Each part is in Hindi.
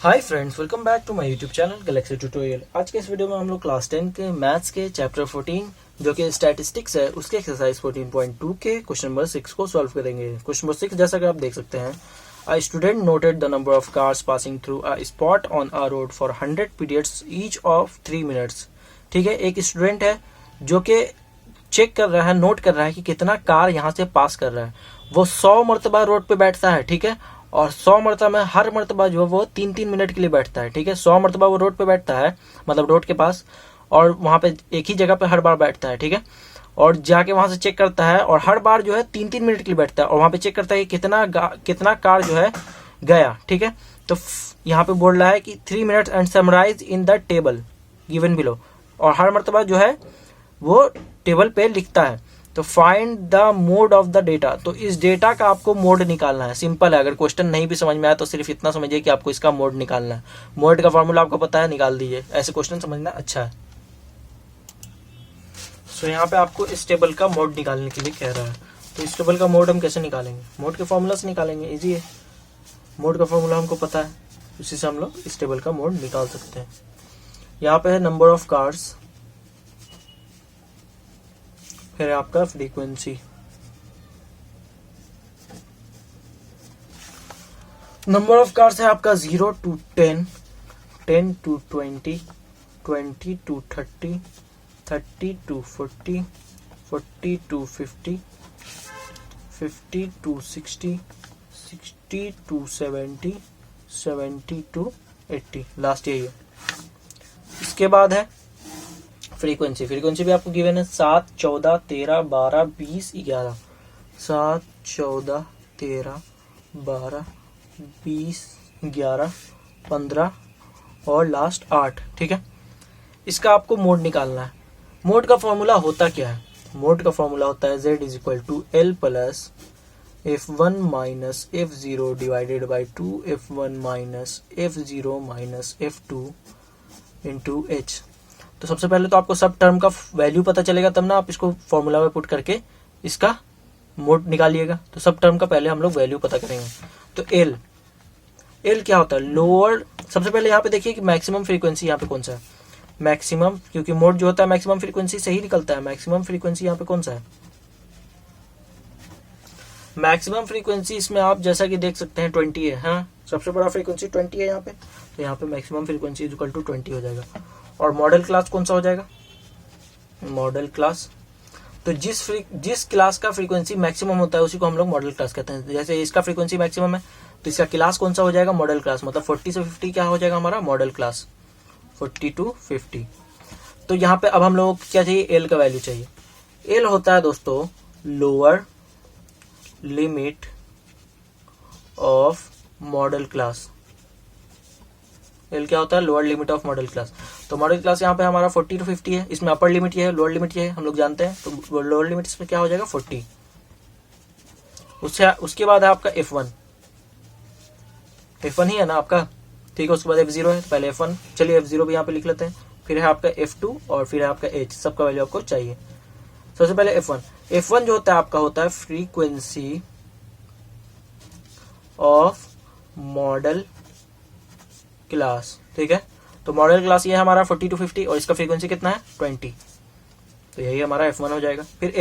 Hi friends, welcome back to my YouTube channel galaxy tutorial. आज के इस वीडियो में हम लोग क्लास 10 के मैथ्स के चैप्टर 14 जो कि स्टैटिस्टिक्स है उसके एक्सरसाइज 14.2 के क्वेश्चन नंबर 6 को सॉल्व करेंगे। क्वेश्चन नंबर 6 जैसा कि आप देख सकते हैं, a student noted the number of cars passing through a spot on a road for 100 periods each of 3 minutes. ठीक है, एक स्टूडेंट है जो कि चेक कर रहा है, नोट कर रहा है कि कितना कार यहाँ से पास कर रहा है। वो 100 मरतबा रोड पे बैठता है, ठीक है, और 100 मरतबा में हर मरतबा जो है वो 3-3 मिनट के लिए बैठता है। ठीक है, 100 मरतबा वो रोड पे बैठता है, मतलब रोड के पास, और वहां पे एक ही जगह पे हर बार बैठता है। ठीक है, और जाके वहां से चेक करता है और हर बार जो है 3-3 मिनट के लिए बैठता है और वहां पे चेक करता है कि कितना कार जो है गया। ठीक है, तो यहाँ पे बोल रहा है कि 3 minutes and summarise in the table given below, और हर मरतबा जो है वो टेबल पे लिखता है। तो find the mode of the data, तो इस डेटा का आपको मोड निकालना है। सिंपल है, अगर क्वेश्चन नहीं भी समझ में आया तो सिर्फ इतना समझिए कि आपको इसका मोड निकालना है। मोड का फॉर्मूला आपको पता है, निकाल दीजिए। ऐसे क्वेश्चन समझना अच्छा है। सो यहाँ पे आपको इस टेबल का मोड निकालने के लिए कह रहा है। तो इस टेबल का मोड हम कैसे निकालेंगे? मोड के फॉर्मूला से निकालेंगे, इजी है। मोड का फॉर्मूला हमको पता है, उसी से हम लोग इस टेबल का मोड निकाल सकते हैं। यहाँ पे है नंबर ऑफ कार्स, फिर है आपका फ्रीक्वेंसी। नंबर ऑफ कार्स है आपका 0 to 10, 10 to 20, 20 to 30, 30 to 40, 40 to 50, 50 to 60, 60 to 70, 70 to 80, last यही है। इसके बाद है फ्रीक्वेंसी। फ्रीक्वेंसी भी आपको गिवन है 7, 14, 13, 12, 20, 11। 7, 14, 13, 12, 20, 11, 15 और लास्ट 8। ठीक है, इसका आपको मोड निकालना है। मोड का फॉर्मूला होता क्या है? मोड का फॉर्मूला होता है z is equal to L plus f1 minus f0 divided by 2 f1 minus f0 minus f2 into h। तो सबसे पहले तो आपको सब टर्म का वैल्यू पता चलेगा, तब ना आप इसको फॉर्मूला में पुट करके इसका मोड निकालिएगा। तो सब टर्म का पहले हम लोग वैल्यू पता करेंगे। तो एल क्या होता है? लोअर। सबसे पहले यहाँ पे देखिए कि मैक्सिमम फ्रीक्वेंसी यहाँ पे कौन सा है? मैक्सिमम, क्योंकि मोड जो होता है मैक्सिमम फ्रीक्वेंसी से ही निकलता है। मैक्सिमम फ्रीक्वेंसी यहाँ पे कौन सा है? मैक्सिमम फ्रीक्वेंसी इसमें आप जैसा कि देख सकते हैं 20 है। हाँ, सबसे बड़ा फ्रीक्वेंसी 20 है यहाँ पे, तो यहाँ पे maximum frequency is equal to 20 हो जाएगा। और मॉडल क्लास कौन सा हो जाएगा? Model class. तो जिस क्लास का फ्रीक्वेंसी मैक्सिमम होता है उसी को हम लोग मॉडल क्लास कहते हैं। जैसे इसका फ्रीक्वेंसी मैक्सिमम है तो इसका क्लास कौन सा हो जाएगा? Model class. मतलब 40 से 50 क्या हो जाएगा हमारा? Model class. 40 to 50। तो यहाँ पे अब हम लोग क्या चाहिए? एल का वैल्यू चाहिए। एल होता है दोस्तों lower limit of model class. L क्या होता है? Lower limit of model class. तो मॉडल क्लास यहाँ पे हमारा 40 to 50 है। इसमें अपर लिमिट ये है, लोअर लिमिट ये है, हम लोग जानते हैं। तो लोअर लिमिट इसमें क्या हो जाएगा? 40। उसके बाद है आपका F1 ही है ना आपका, ठीक है। उसके बाद F0 है, तो पहले F1, चलिए F0 भी यहाँ पे लिख लेते हैं। फिर है आपका F2 और फिर है आपका H। सबका वैल्यू आपको चाहिए। सबसे पहले F1 जो होता है आपका होता है फ्रीक्वेंसी ऑफ मॉडल क्लास। ठीक है, तो मॉडल क्लास ये है हमारा 40 to 50 और इसका फ्रीक्वेंसी कितना है? 20। तो यही हमारा F1 हो जाएगा। फिर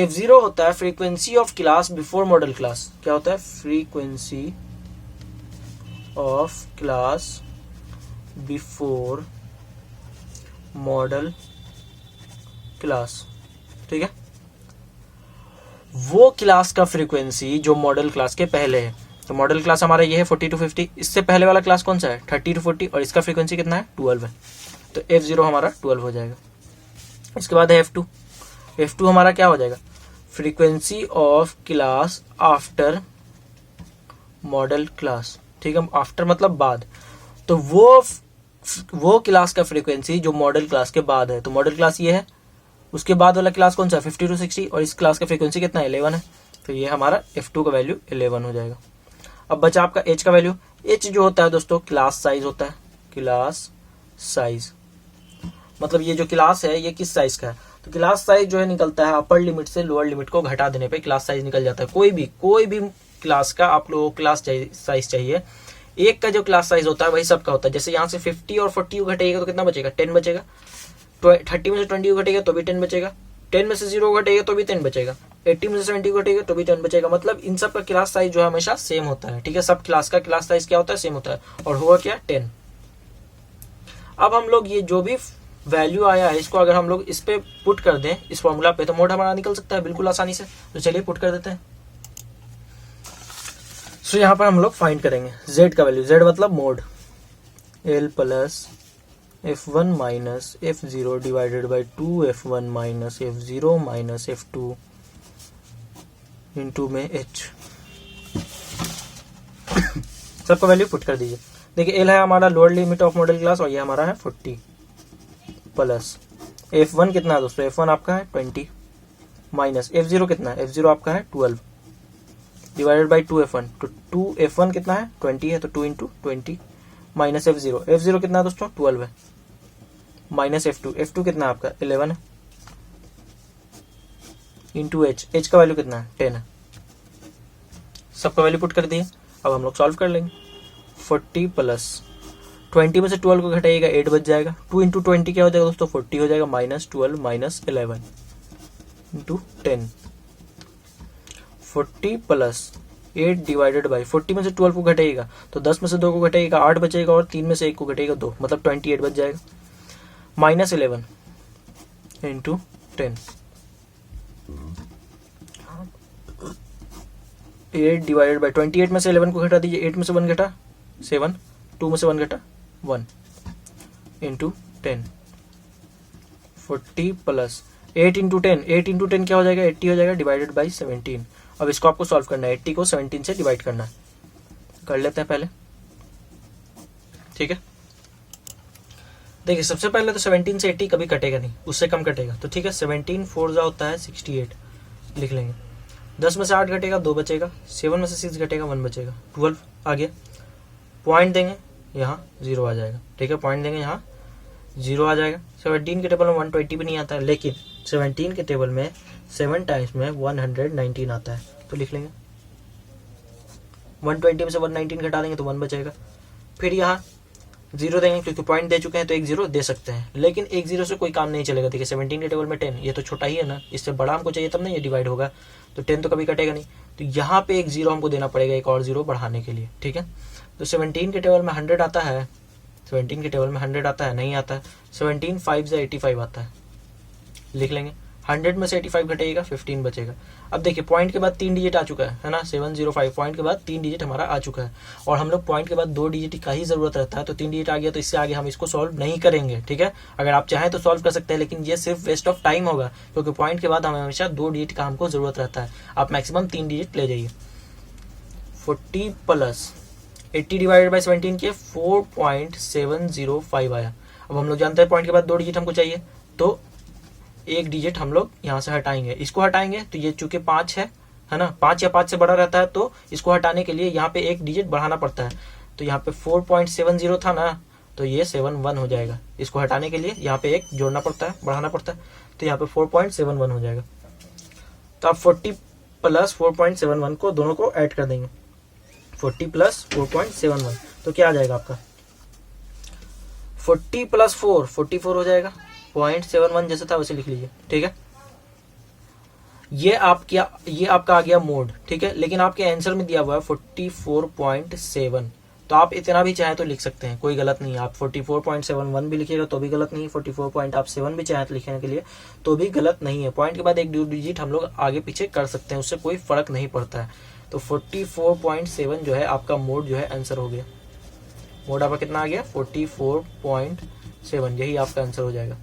F0 होता है frequency of class before model class. क्या होता है? Frequency of class before model class. ठीक है, वो क्लास का फ्रीक्वेंसी जो मॉडल क्लास के पहले है। तो मॉडल क्लास हमारा ये है 40 to 50। इससे पहले वाला क्लास कौन सा है? 30 to 40 और इसका फ्रीक्वेंसी कितना है? 12 है। तो F0 हमारा 12 हो जाएगा। इसके बाद है F2 हमारा क्या हो जाएगा? Frequency of class after model class. ठीक है, आफ्टर मतलब बाद। तो वो क्लास का फ्रीक्वेंसी जो मॉडल क्लास के बाद है। तो मॉडल क्लास ये है, उसके बाद वाला क्लास कौन सा है? 50 to 60 और इस क्लास का फ्रीक्वेंसी कितना है? 11 है। तो ये हमारा F2 का वैल्यू 11 हो जाएगा। अब बचा आपका H का वैल्यू। H जो होता है दोस्तों क्लास साइज होता है। क्लास साइज मतलब ये जो क्लास है ये किस साइज का है? तो क्लास साइज जो है निकलता है अपर लिमिट से लोअर लिमिट को घटा देने पे क्लास साइज निकल जाता है। कोई भी क्लास का आप लोगों को क्लास साइज चाहिए, एक का जो क्लास साइज होता है वही सबका होता है। जैसे यहाँ से 50 और 40 को घटेगा तो कितना बचेगा, 10 बचेगा। 30 में से 20 को घटेगा तो भी 10 बचेगा। 10 में से 0 को घटेगा तो भी 10 बचेगा। 80 में से 70 को घटेगा तो भी 10 बचेगा। मतलब इन सब का क्लास साइज जो है हमेशा सेम होता है, ठीक है। सब क्लास का क्लास साइज क्या होता है, सेम होता है, और होगा क्या, 10। अब हम लोग ये जो भी वैल्यू आया है इसको अगर हम लोग इस पे पुट कर दें इस फॉर्मूला पे, तो मोड हमारा निकल सकता है बिल्कुल आसानी से। तो चलिए पुट कर देते हैं। सो यहाँ पर हम लोग फाइंड करेंगे z का वैल्यू, z मतलब mode, l plus f1 minus f0 divided by 2f1 minus f0 minus f2 into में h। सबका वैल्यू पुट कर दीजिए। देखिए l है हमारा lower limit of model class और ये हमारा है 40 प्लस f1 कितना है दोस्तों, f1 आपका है 20 माइनस f0 कितना है, f0 आपका है 12 डिवाइडेड बाई 2f1। तो 2f1 कितना है 20 है, तो 2 इंटू 20 माइनस f0 कितना है दोस्तों 12 है, माइनस f2 कितना है आपका 11 है, इंटू h का वैल्यू कितना है 10 है। सबका वैल्यू पुट कर दिए। अब हम लोग सॉल्व कर लेंगे। 40 प्लस 20 में से 12 को घटाइएगा 8 बच जाएगा। 2 इंटू 20 क्या हो जाएगा दोस्तों 40 हो जाएगा, minus 12 minus 11 into 10। 40 plus 8 divided by 40 में से 12 को घटाइएगा तो 10 में से 2 को घटाइएगा 8 बचेगा, और 3 में से 1 को घटाइएगा 2, मतलब 28 बच जाएगा, माइनस 11 इंटू 10। 8 डिवाइडेड बाई 28 में से 11 को घटा दीजिए, 8 में से 1 घटा 7, 2 में से 1 घटा 1 इंटू 10। 40 प्लस 8 इंटू 10, 8 इंटू 10 क्या हो जाएगा 80 हो जाएगा, डिवाइडेड बाई 17। अब इसको आपको सॉल्व करना है, 80 को 17 से डिवाइड करना है। कर लेते हैं पहले, ठीक है। देखिए सबसे पहले तो 17 से 80 कभी कटेगा नहीं, उससे कम कटेगा, तो ठीक है। 17 4 जा होता है 68 लिख लेंगे। 10 में से 8 घटेगा 2 बचेगा, 7 में से 6 घटेगा 1 बचेगा, 12 आ गया। पॉइंट देंगे यहाँ 0 आ जाएगा, ठीक है। पॉइंट देंगे यहाँ 0 आ जाएगा। 17 के टेबल में 120 भी नहीं आता है, लेकिन 17 के टेबल में 7 टाइम्स में 119 आता है, तो लिख लेंगे। 120 में से 119 घटा देंगे तो 1 बचेगा। फिर यहाँ 0 देंगे, क्योंकि पॉइंट दे चुके हैं तो एक 0 दे सकते हैं, लेकिन एक 0 से कोई काम नहीं चलेगा। देखिए 17 के टेबल में 10, ये तो छोटा ही है ना, इससे बड़ा हमको चाहिए तब ना ये डिवाइड होगा, तो 10 तो कभी कटेगा नहीं, तो यहाँ पे एक 0 हमको देना पड़ेगा, एक और 0 बढ़ाने के लिए, ठीक है। तो 17 के टेबल में 100 आता है, 17 के टेबल में 100 आता है, नहीं आता है। 17 5 से 85 आता है, लिख लेंगे। 100 में से 85 घटेगा 15 बचेगा। अब देखिए पॉइंट के बाद 3 डिजिट आ चुका है ना, 705 पॉइंट के बाद 3 डिजिट हमारा आ चुका है, और हम लोग पॉइंट के बाद 2 डिजिट का ही जरूरत रहता है, तो 3 डिजिट आ गया, तो इससे आगे हम इसको सॉल्व नहीं करेंगे, ठीक है। अगर आप चाहें तो सॉल्व कर सकते हैं, लेकिन ये सिर्फ वेस्ट ऑफ टाइम होगा, क्योंकि पॉइंट के बाद हमें हमेशा 2 डिजिट का हमको जरूरत रहता है। आप मैक्सिमम 3 डिजिट ले जाइए। 40 प्लस 80 डिवाइडेड बाई 17 के 4.705 आया। अब हम लोग जानते हैं पॉइंट के बाद 2 डिजिट हमको चाहिए, तो एक डिजिट हम लोग यहाँ से हटाएंगे, इसको हटाएंगे तो ये चूंकि 5 है ना, 5 या 5 से बड़ा रहता है, तो इसको हटाने के लिए यहाँ पे एक डिजिट बढ़ाना पड़ता है। तो यहाँ पे 4.70 था ना, तो ये 71 हो जाएगा। इसको हटाने के लिए यहाँ पे एक जोड़ना पड़ता है, बढ़ाना पड़ता है, तो यहाँ पे 4.71 हो जाएगा। तो आप 40 प्लस 4.71 को दोनों को ऐड कर देंगे, 40 प्लस 4.71, तो क्या आ जाएगा आपका 40 प्लस 4 44 हो जाएगा। 0.71 जैसे था वैसे लिख लीजिए, ठीक है। ये आपका आ गया मोड, ठीक है। लेकिन आपके आंसर में दिया हुआ है 44.7, तो आप इतना भी चाहे तो लिख सकते हैं, कोई गलत नहीं है। आप 44.71 भी लिखिएगा तो भी गलत नहीं है, 44.7 भी चाहे तो लिखने के लिए तो भी गलत नहीं है। पॉइंट के बाद एक डिजिट हम लोग आगे पीछे कर सकते हैं, उससे कोई फर्क नहीं पड़ता है। तो 44.7 जो है आपका मोड जो है आंसर हो गया। मोड आपका कितना आ गया 44.7, यही आपका आंसर हो जाएगा।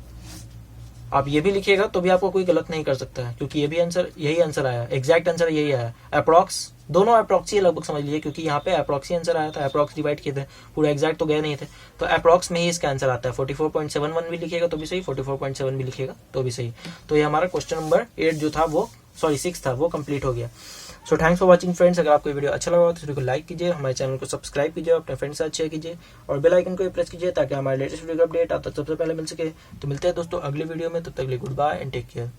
आप ये भी लिखिएगा तो भी आपको कोई गलत नहीं कर सकता है, क्योंकि ये भी आंसर यही आंसर आया, एग्जैक्ट आंसर यही आया। अप्रॉक्स दोनों अप्रॉक्सी लगभग समझ लीजिए, क्योंकि यहाँ पे अप्रॉक्सी आंसर आया था, अप्रॉक्स डिवाइड किए थे, पूरा एग्जैक्ट तो गए नहीं थे, तो अप्रॉक्स में ही इसका आंसर आता है। 44.71 भी लिखिएगा तो भी सही, 44.7 भी लिखिएगा तो भी सही। तो ये हमारा क्वेश्चन नंबर 8 जो था वो 6 था, वो कंप्लीट हो गया। So thanks for watching friends. अगर आपको वीडियो अच्छा लगा तो वीडियो को लाइक कीजिए, हमारे चैनल को सब्सक्राइब कीजिए, अपने फ्रेंड्स से शेयर कीजिए, और बेल आइकन को प्रेस कीजिए ताकि हमारे लेटेस्ट वीडियो का अपडेट आपको सबसे पहले मिल सके। तो मिलते हैं दोस्तों अगले वीडियो में, तब तक के लिए goodbye and take care.